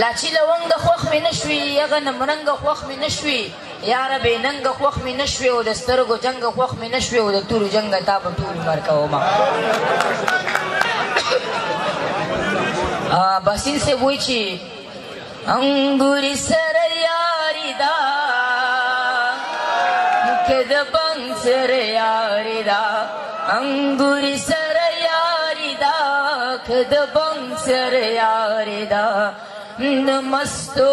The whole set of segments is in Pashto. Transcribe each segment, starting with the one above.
لاچی لونګه خوښ مې نه شوي هغه نمرنګه خوښ مې نه شوي یاره بې ننګه خوښ مې نه شوي او د سترګو جنګه خوښ مې نه شوي او د تورو جنګه تا به ټول عمر کومه باسین صاحب وایي چې انګوري سره یاري ده که د بنګ سره یاري ده انګوري سره یاري ده که د بنګ سره یاري ده د مستو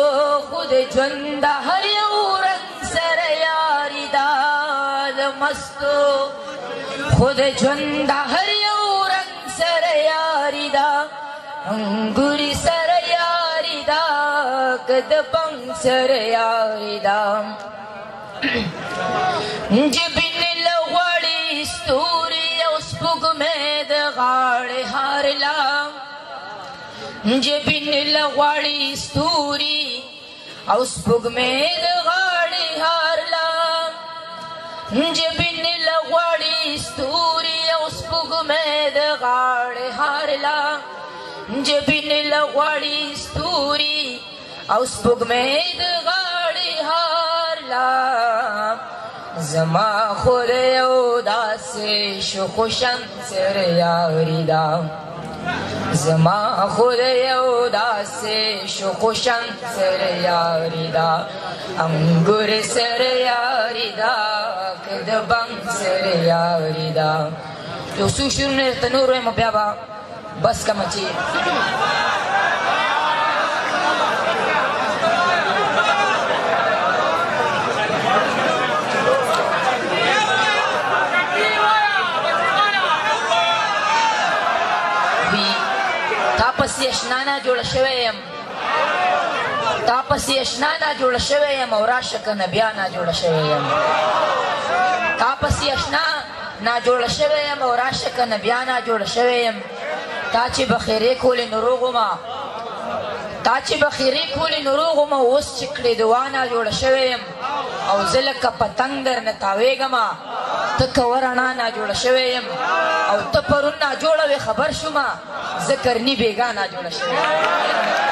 خود ژوند هر یو رنګ سره یاري ده د مستو خود ژوند هر یو رنګ سره یاري ده انګوري سره یاري ده که د بنګ سره یاري ده جبین لغوړي ستوري او سپوږمۍ د غاړې هار لا جبین لغوړي ستوري او سپوږمۍ د غاړې هار لا جبین لغوړي ستوري او سپوږمۍ د غاړې هار لا جبین لغوړي ستوري او سپوږمۍ د غاړې هار لا زما خود یو داسې شخوشن سره یاري ده زما خود یو داسې شخوشن سره یاري ده انګور سره یاري ده که د بنګ سره یاري ده یو څو شعرونه درته نور وایم بیا به بس کمه چې پسې اشنا نه جوړه شوی یم تا پسې اشنا نه جوړه شوی یم او راشه که نه بیا نه جوړه شوی یم تا پسې اشنا نه جوړه شوی یم او راشه که نه بیا نه جوړه شوی یم تا چې بخیرې کولې نو روغ ومه تا چې بخیرې کولې نو روغ ومه اوس چې کړې دعا نه جوړه شوی یم او زه لکه پتنګ درنه تاویږمه ته که ورڼا نه جوړه شوی یم او ته پرون نه جوړه وې خبر شومه زه کرني بېګا نه جوړه شوی یم